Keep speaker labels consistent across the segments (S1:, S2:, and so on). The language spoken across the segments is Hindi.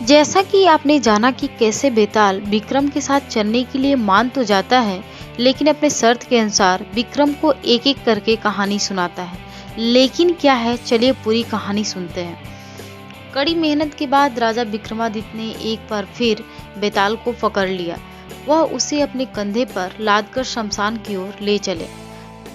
S1: जैसा कि आपने जाना कि कैसे बेताल विक्रम के साथ चलने के लिए मान तो जाता है, लेकिन अपने शर्त के अनुसार विक्रम को एक एक करके कहानी सुनाता है। लेकिन क्या है, चलिए पूरी कहानी सुनते हैं। कड़ी मेहनत के बाद राजा विक्रमादित्य ने एक बार फिर बेताल को पकड़ लिया। वह उसे अपने कंधे पर लादकर शमशान की ओर ले चले।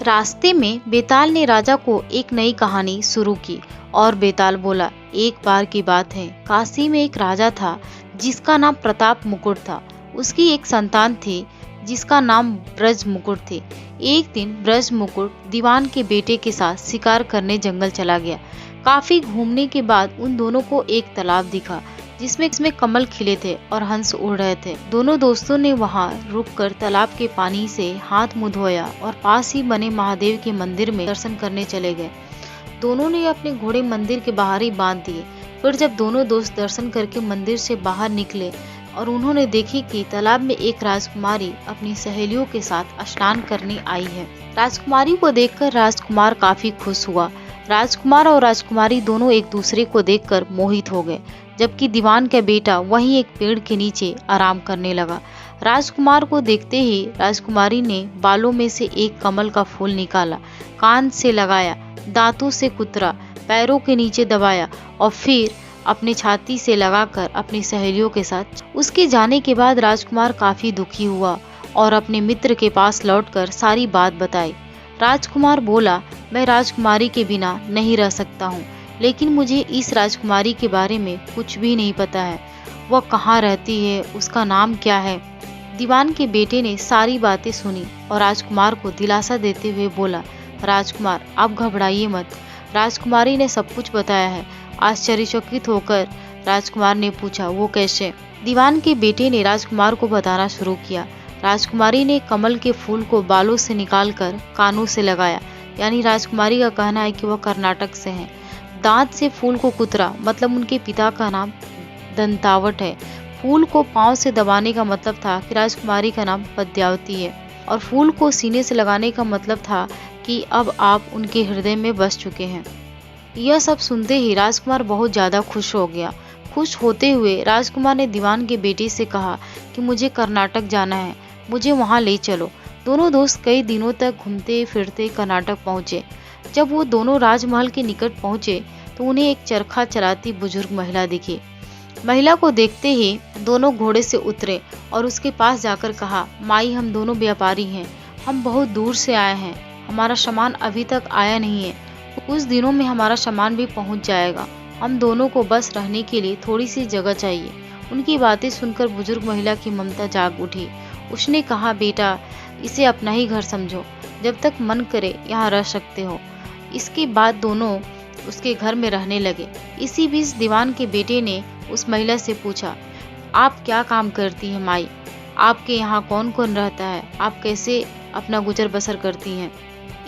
S1: रास्ते में बेताल ने राजा को एक नई कहानी शुरू की और बेताल बोला, एक बार की बात है, काशी में एक राजा था जिसका नाम प्रताप मुकुट था। उसकी एक संतान थी जिसका नाम ब्रज मुकुट थी। एक दिन ब्रज मुकुट दीवान के बेटे के साथ शिकार करने जंगल चला गया। काफी घूमने के बाद उन दोनों को एक तालाब दिखा जिसमें कमल खिले थे और हंस उड़ रहे थे। दोनों दोस्तों ने वहां रुककर तालाब के पानी से हाथ मुंह धोया और पास ही बने महादेव के मंदिर में दर्शन करने चले गए। दोनों ने अपने घोड़े मंदिर के बाहर ही बांध दिए। फिर जब दोनों दोस्त दर्शन करके मंदिर से बाहर निकले और उन्होंने देखी कि तालाब में एक राजकुमारी अपनी सहेलियों के साथ स्नान करने आई है। राजकुमारी को देखकर राजकुमार काफी खुश हुआ। राजकुमार और राजकुमारी दोनों एक दूसरे को देखकर मोहित हो गए, जबकि दीवान का बेटा वहीं एक पेड़ के नीचे आराम करने लगा। राजकुमार को देखते ही राजकुमारी ने बालों में से एक कमल का फूल निकाला, कान से लगाया, दांतों से कुतरा, पैरों के नीचे दबाया और फिर अपनी छाती से लगाकर अपनी सहेलियों के साथ। उसके जाने के बाद राजकुमार काफी दुखी हुआ और अपने मित्र के पास लौटकर सारी बात बताई। राजकुमार बोला, मैं राजकुमारी के बिना नहीं रह सकता हूँ, लेकिन मुझे इस राजकुमारी के बारे में कुछ भी नहीं पता है। वह कहाँ रहती है, उसका नाम क्या है। दीवान के बेटे ने सारी बातें सुनी और राजकुमार को दिलासा देते हुए बोला, राजकुमार आप घबराइए मत, राजकुमारी ने सब कुछ बताया है। आश्चर्यचकित होकर राजकुमार ने पूछा, वो कैसे। दीवान के बेटे ने राजकुमार को बताना शुरू किया। राजकुमारी ने कमल के फूल को बालों से निकालकर कानों से लगाया, यानी राजकुमारी का कहना है कि वह कर्नाटक से है। दांत से फूल को कुतरा, मतलब उनके पिता का नाम दंतावट है। फूल को पांव से दबाने का मतलब था कि राजकुमारी का नाम पद्यावती है, और फूल को सीने से लगाने का मतलब था कि अब आप उनके हृदय में बस चुके हैं। यह सब सुनते ही राजकुमार बहुत ज्यादा खुश हो गया। खुश होते हुए राजकुमार ने दीवान के बेटे से कहा कि मुझे कर्नाटक जाना है, मुझे वहां ले चलो। दोनों दोस्त कई दिनों तक घूमते फिरते कर्नाटक पहुंचे। जब वो दोनों राजमहल के निकट पहुंचे तो उन्हें एक चरखा चलाती बुजुर्ग महिला दिखी। महिला को देखते ही दोनों घोड़े से उतरे और उसके पास जाकर कहा, माई हम दोनों व्यापारी हैं, हम बहुत दूर से आए हैं, हमारा सामान अभी तक आया नहीं है, कुछ दिनों में हमारा सामान भी पहुंच जाएगा, हम दोनों को बस रहने के लिए थोड़ी सी जगह चाहिए। उनकी बातें सुनकर बुजुर्ग महिला की ममता जाग उठी। उसने कहा, बेटा इसे अपना ही घर समझो, जब तक मन करे यहाँ रह सकते हो। इसके बाद दोनों उसके घर में रहने लगे। इसी बीच दीवान के बेटे ने उस महिला से पूछा, आप क्या काम करती हैं माई, आपके यहाँ कौन कौन रहता है, आप कैसे अपना गुजर बसर करती हैं।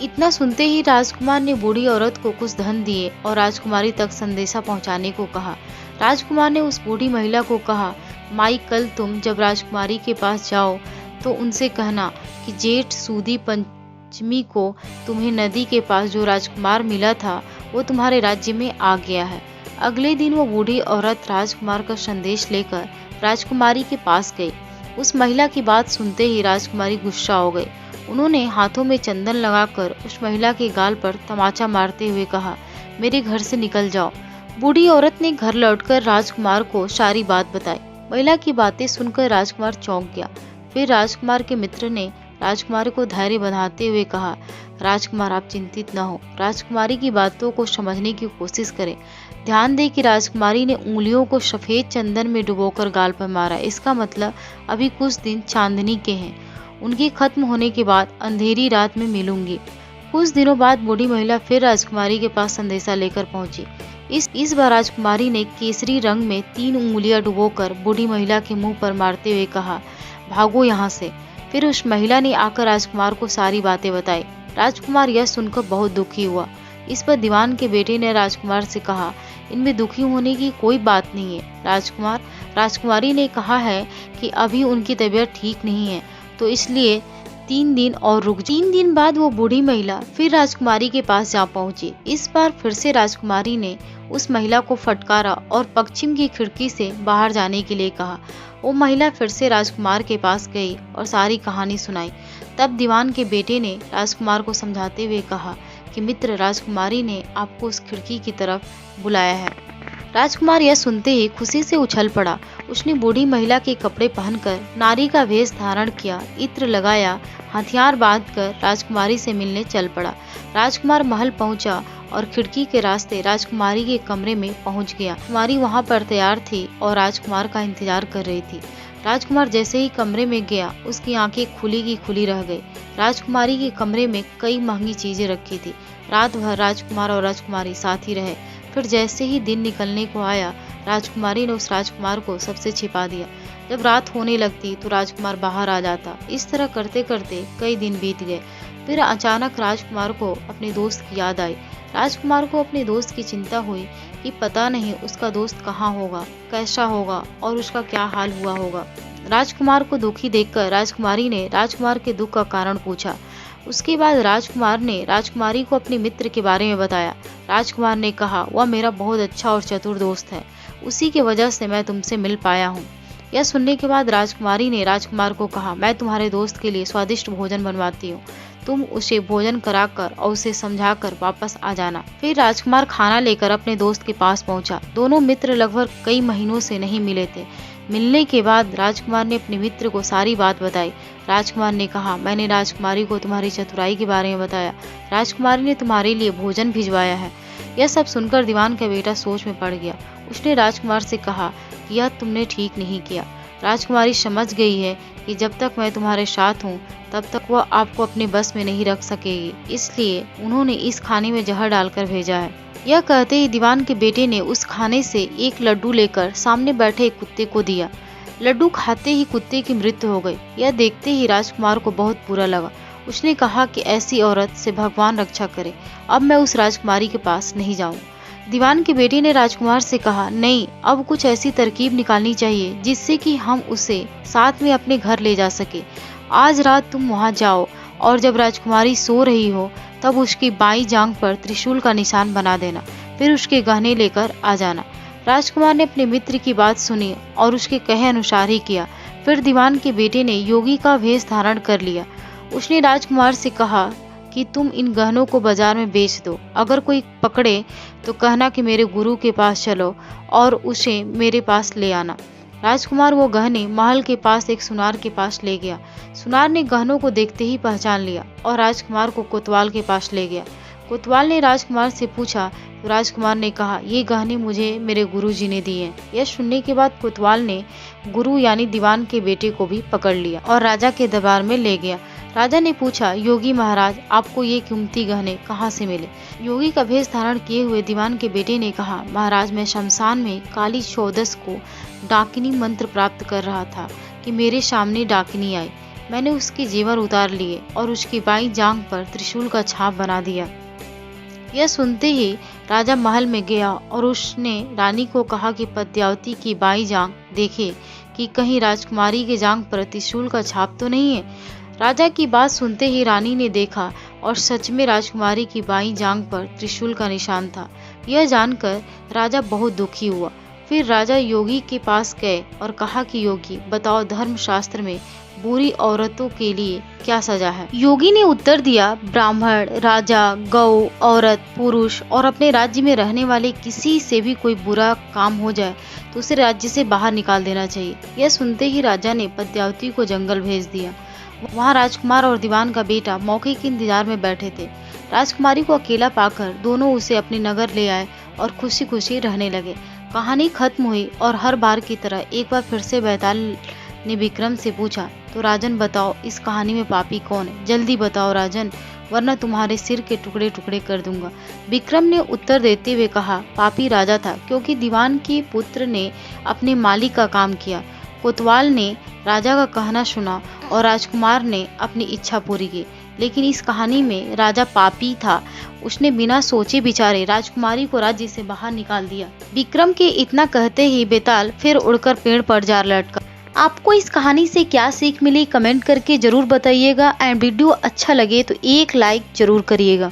S1: इतना सुनते ही राजकुमार ने बूढ़ी औरत को कुछ धन दिए और राजकुमारी तक संदेशा पहुंचाने को कहा। राजकुमार ने उस बूढ़ी महिला को कहा, माई कल तुम जब राजकुमारी के पास जाओ तो उनसे कहना कि जेठ सूदी पंचमी को तुम्हें नदी के पास जो राजकुमार मिला था वो तुम्हारे राज्य में आ गया है। अगले दिन वो बूढ़ी औरत राजकुमार का संदेश लेकर राजकुमारी के पास गई। उस महिला की बात सुनते ही राजकुमारी गुस्सा हो गई। उन्होंने हाथों में चंदन लगाकर उस महिला के गाल पर तमाचा मारते हुए कहा, मेरे घर से निकल जाओ। बूढ़ी औरत ने घर लौटकर राजकुमार को सारी बात बताई। महिला की बातें सुनकर राजकुमार चौंक गया। फिर राजकुमार के मित्र ने राजकुमारी को धैर्य बंधाते हुए कहा, राजकुमार आप चिंतित न हो, राजकुमारी की बातों को समझने की कोशिश करें। ध्यान दें कि राजकुमारी ने उंगलियों को सफेद चंदन में डुबोकर गाल पर मारा। इसका मतलब अभी कुछ दिन चांदनी के हैं, उनके खत्म होने के बाद अंधेरी रात में मिलूंगी। कुछ दिनों बाद बूढ़ी महिला फिर राजकुमारी के पास संदेशा लेकर पहुंची। इस बार राजकुमारी ने केसरी रंग में 3 उंगलियां डुबोकर बूढ़ी महिला के मुंह पर मारते हुए कहा, भागो यहाँ से। फिर उस महिला ने आकर राजकुमार को सारी बातें बताई। राजकुमार यह सुनकर बहुत दुखी हुआ। इस पर दीवान के बेटे ने राजकुमार से कहा, इनमें दुखी होने की कोई बात नहीं है राजकुमार। राजकुमारी ने कहा है कि अभी उनकी तबीयत ठीक नहीं है, तो इसलिए 3 दिन और रुक। 3 दिन बाद वो बूढ़ी महिला फिर राजकुमारी के पास जा पहुंची। इस बार फिर से राजकुमारी ने उस महिला को फटकारा और पश्चिम की खिड़की से बाहर जाने के लिए कहा। वो महिला फिर से राजकुमार के पास गई और सारी कहानी सुनाई। तब दीवान के बेटे ने राजकुमार को समझाते हुए कहा कि मित्र, राजकुमारी ने आपको उस खिड़की की तरफ बुलाया है। राजकुमार यह सुनते ही खुशी से उछल पड़ा। उसने बूढ़ी महिला के कपड़े पहनकर नारी का वेश धारण किया, इत्र लगाया, हथियार बांधकर राजकुमारी से मिलने चल पड़ा। राजकुमार महल पहुंचा और खिड़की के रास्ते राजकुमारी के कमरे में पहुंच गया। कुमारी वहां पर तैयार थी और राजकुमार का इंतजार कर रही थी। राजकुमार जैसे ही कमरे में गया, उसकी आंखें खुली की खुली रह गई। राजकुमारी के कमरे में कई महंगी चीजें रखी थी। रात भर राजकुमार और राजकुमारी साथ ही रहे। फिर जैसे ही दिन निकलने को आया, राजकुमारी ने उस राजकुमार को सबसे छिपा दिया। जब रात होने लगती तो राजकुमार बाहर आ जाता। इस तरह करते करते कई दिन बीत गए। फिर अचानक राजकुमार को अपने दोस्त की याद आई। राजकुमार को अपने दोस्त की चिंता हुई कि पता नहीं उसका दोस्त कहाँ होगा, कैसा होगा और उसका क्या हाल हुआ होगा। राजकुमार को दुखी देखकर राजकुमारी ने राजकुमार के दुख का कारण पूछा। उसके बाद राजकुमार ने राजकुमारी को अपने मित्र के बारे में बताया। राजकुमार ने कहा, वह मेरा बहुत अच्छा और चतुर दोस्त है, उसी की वजह से मैं तुमसे मिल पाया हूँ। यह सुनने के बाद राजकुमारी ने राजकुमार को कहा, मैं तुम्हारे दोस्त के लिए स्वादिष्ट भोजन बनवाती हूँ, तुम उसे भोजन कराकर और उसे समझाकर वापस आ जाना। फिर राजकुमार खाना लेकर अपने दोस्त के पास पहुंचा। दोनों मित्र लगभग कई महीनों से नहीं मिले थे। मिलने के बाद राजकुमार ने अपने मित्र को सारी बात बताई। राजकुमार ने कहा, मैंने राजकुमारी को तुम्हारी चतुराई के बारे में बताया। राजकुमारी ने तुम्हारे लिए भोजन भिजवाया है। यह सब सुनकर दीवान का बेटा सोच में पड़ गया। उसने राजकुमार से कहा कि यह तुमने ठीक नहीं किया। राजकुमारी समझ गई है कि जब तक मैं तुम्हारे साथ हूँ तब तक वह आपको अपने बस में नहीं रख सकेगी, इसलिए उन्होंने इस खाने में जहर डालकर भेजा है। यह कहते ही दीवान के बेटे ने उस खाने से एक लड्डू लेकर सामने बैठे एक कुत्ते को दिया। लड्डू खाते ही कुत्ते की मृत्यु हो गई। यह देखते ही राजकुमार को बहुत बुरा लगा। उसने कहा कि ऐसी औरत से भगवान रक्षा करे, अब मैं उस राजकुमारी के पास नहीं जाऊँ। दीवान के बेटे ने राजकुमार से कहा, नहीं, अब कुछ ऐसी तरकीब निकालनी चाहिए जिससे कि हम उसे साथ में अपने घर ले जा सके। आज रात तुम वहां जाओ और जब राजकुमारी सो रही हो तब उसकी बाईं जांघ पर त्रिशूल का निशान बना देना, फिर उसके गहने लेकर आ जाना। राजकुमार ने अपने मित्र की बात सुनी और उसके कहे अनुसार ही किया। फिर दीवान के बेटे ने योगी का वेश धारण कर लिया। उसने राजकुमार से कहा कि तुम इन गहनों को बाजार में बेच दो, अगर कोई पकड़े तो कहना कि मेरे गुरु के पास चलो और उसे मेरे पास ले आना। राजकुमार वो गहने महल के पास एक सुनार के पास ले गया। सुनार ने गहनों को देखते ही पहचान लिया और राजकुमार को कोतवाल के पास ले गया। कोतवाल ने राजकुमार से पूछा तो राजकुमार ने कहा, ये गहने मुझे मेरे गुरुजी ने दिए हैं। यह सुनने के बाद कोतवाल ने गुरु यानी दीवान के बेटे को भी पकड़ लिया और राजा के दरबार में ले गया। राजा ने पूछा, योगी महाराज, आपको ये कीमती गहने कहाँ से मिले? योगी का भेष धारण किए हुए दीवान के बेटे ने कहा, महाराज, मैं शमशान में काली चौदस को डाकिनी मंत्र प्राप्त कर रहा था कि मेरे सामने डाकिनी आई। मैंने उसके जेवर उतार लिए और उसकी बाईं जांघ पर त्रिशूल का छाप बना दिया। यह सुनते ही राजा महल में गया और उसने रानी को कहा कि पद्मावती की बाईं जांघ देखे कि कहीं राजकुमारी के जांघ पर त्रिशूल का छाप तो नहीं है। राजा की बात सुनते ही रानी ने देखा और सच में राजकुमारी की बाईं जांघ पर त्रिशूल का निशान था। यह जानकर राजा बहुत दुखी हुआ। फिर राजा योगी के पास गए और कहा कि योगी, बताओ धर्म शास्त्र में बुरी औरतों के लिए क्या सजा है? योगी ने उत्तर दिया, ब्राह्मण, राजा, गौ, औरत, पुरुष और अपने राज्य में रहने वाले किसी से भी कोई बुरा काम हो जाए तो उसे राज्य से बाहर निकाल देना चाहिए। यह सुनते ही राजा ने पद्मावती को जंगल भेज दिया। वहाँ राजकुमार और दीवान का बेटा मौके के इंतजार में बैठे थे। राजकुमारी को अकेला पाकर दोनों उसे अपने नगर ले आए और खुशी खुशी रहने लगे। कहानी खत्म हुई और हर बार की तरह एक बार फिर से बैताल ने विक्रम से पूछा, तो राजन बताओ, इस कहानी में पापी कौन है? जल्दी बताओ राजन, वरना तुम्हारे सिर के टुकड़े टुकड़े कर दूंगा। विक्रम ने उत्तर देते हुए कहा, पापी राजा था क्योंकि दीवान के पुत्र ने अपने मालिक का काम किया। कोतवाल ने राजा का कहना सुना और राजकुमार ने अपनी इच्छा पूरी की। लेकिन इस कहानी में राजा पापी था। उसने बिना सोचे विचारे राजकुमारी को राज्य से बाहर निकाल दिया। विक्रम के इतना कहते ही बेताल फिर उड़कर पेड़ पर जा लटका। आपको इस कहानी से क्या सीख मिली, कमेंट करके जरूर बताइएगा। एंड वीडियो अच्छा लगे तो एक लाइक जरूर करिएगा।